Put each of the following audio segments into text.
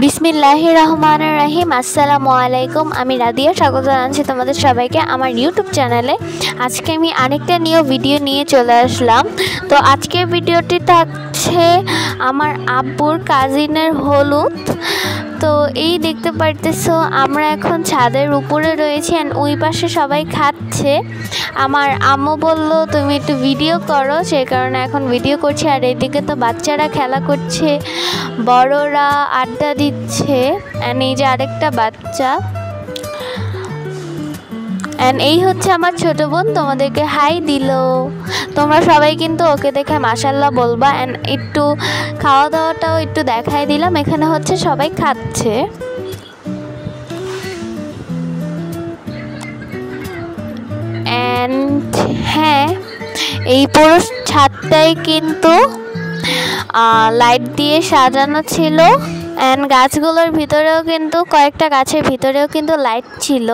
বিসমিল্লাহির রহমানির রহিম। আসসালামু আলাইকুম। আমি রাদিয়া, স্বাগত জানাচ্ছি তোমাদের সবাইকে আমার ইউটিউব চ্যানেলে। আজকে আমি আরেকটা নিউ ভিডিও নিয়ে চলে আসলাম। তো আজকের ভিডিওটি থাকছে আমার আব্বুর কাজিনের হলুদ। তো এই দেখতে পারতেছো আমরা এখন ছাদের উপরে রয়েছি, অ্যান্ড ওই পাশে সবাই খাচ্ছে। আমার আম্মু বললো তুমি একটু ভিডিও করো, সেই কারণে এখন ভিডিও করছি। আর এইদিকে তো বাচ্চারা খেলা করছে, বড়রা আড্ডা দিচ্ছে। অ্যান্ড এই যে আরেকটা বাচ্চা, অ্যান্ড এই হচ্ছে আমার ছোট বোন, তোমাদেরকে হাই দিল। তোমরা সবাই কিন্তু ওকে দেখে মাশাল্লাহ বলবা। অ্যান্ড একটু খাওয়া দাওয়াটাও একটু দেখাই দিলাম। এখানে হচ্ছে সবাই খাচ্ছে। অ্যান্ড হ্যাঁ, এই পুরো ছাদটাই কিন্তু লাইট দিয়ে সাজানো ছিল। অ্যান্ড গাছগুলোর ভিতরেও কিন্তু কয়েকটা গাছের ভিতরেও কিন্তু লাইট ছিল।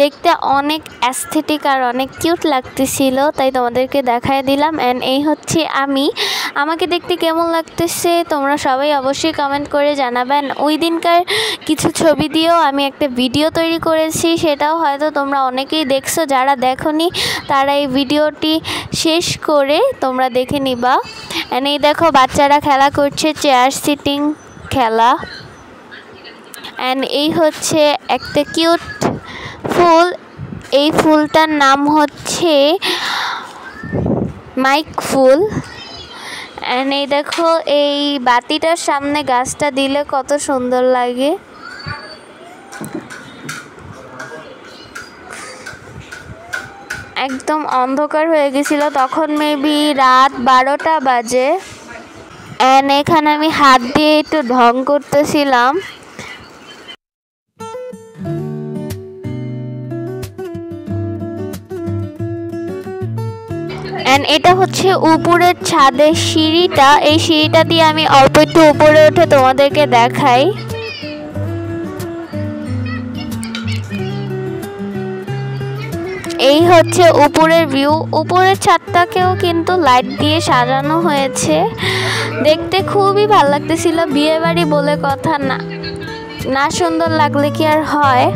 দেখতে অনেক অ্যাস্থেটিক আর অনেক কিউট লাগতেছিল, তাই তোমাদেরকে দেখায় দিলাম। অ্যান্ড এই হচ্ছে আমাকে দেখতে কেমন লাগতেছে তোমরা সবাই অবশ্যই কমেন্ট করে জানাবেন। ওই দিনকার কিছু ছবি দিয়েও আমি একটা ভিডিও তৈরি করেছি, সেটাও হয়তো তোমরা অনেকেই দেখছো। যারা দেখোনি তারা এই ভিডিওটি শেষ করে তোমরা দেখে নিবা। অ্যান্ড এই দেখো বাচ্চারা খেলা করছে, চেয়ার সিটিং খেলা। অ্যান্ড এই হচ্ছে একটা কিউট ফুল। এই ফুলটার নাম হচ্ছে মাইক ফুল। অ্যান্ড এই দেখো এই বাতিটার সামনে গাছটা দিলে কত সুন্দর লাগে। একদম অন্ধকার হয়ে গেছিল তখন, মেবি রাত 12টা বাজে। অ্যান্ড এখানে আমি হাত দিয়ে একটু ঢং করতেছিলাম। অ্যান্ড এটা হচ্ছে উপরের ছাদের সিঁড়িটা। এই সিঁড়িটা দিয়ে আমি অল্প একটু উপরে উঠে তোমাদেরকে দেখাই। এই হচ্ছে উপরের ভিউ। উপরের ছাদটাকেও কিন্তু লাইট দিয়ে সাজানো হয়েছে, দেখতে খুবই ভালো লাগতেছিল। বিয়ে বাড়ি বলে কথা, না সুন্দর লাগলে কি আর হয়।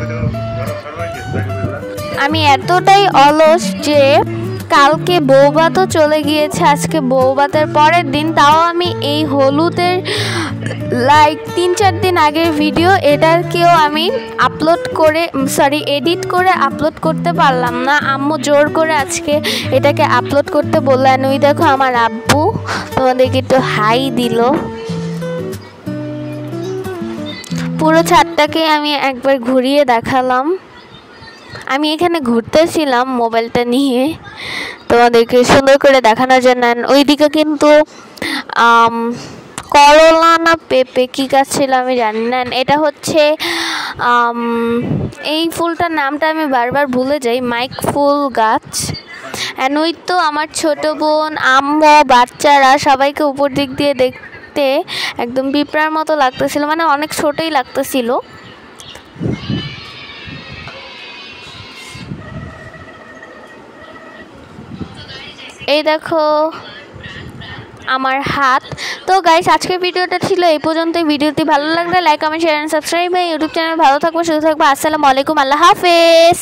আমি এতটাই অলস যে কালকে বৌভাতও চলে গিয়েছে, আজকে বৌভাতের পরের দিন। তাও আমি এই হলুদের লাইক 3-4 দিন আগের ভিডিও, এটাকেও আমি এডিট করে আপলোড করতে পারলাম না। আম্মু জোর করে আজকে এটাকে আপলোড করতে বললেন। ওই দেখো আমার আব্বু তোমাদেরকে একটু হাই দিল। পুরো ছাদটাকে আমি একবার ঘুরিয়ে দেখালাম। আমি এখানে ঘুরতেছিলাম মোবাইলটা নিয়ে তোমাদেরকে সুন্দর করে দেখানোর জন্য। ওইদিকে কিন্তু করলা না পেঁপে কী গাছ ছিল আমি জানি না। এটা হচ্ছে এই ফুলটার নামটা আমি বারবার ভুলে যাই, মাইক ফুল গাছ। অ্যান্ড ওই তো আমার ছোট বোন, আম্মু, বাচ্চারা সবাইকে উপর দিক দিয়ে দেখতে একদম পিঁপড়ার মতো লাগতেছিল, মানে অনেক ছোটই লাগতেছিল। এই দেখো আমার হাত। তো গাইস, আজকের ভিডিওটা ছিল এই পর্যন্তই। ভিডিওটি ভালো লাগলে like, comment, share and subscribe. YouTube channel. ভালো থাকবো, সুস্থ থাকবো। আসসালামু আলাইকুম, আল্লাহ হাফেজ।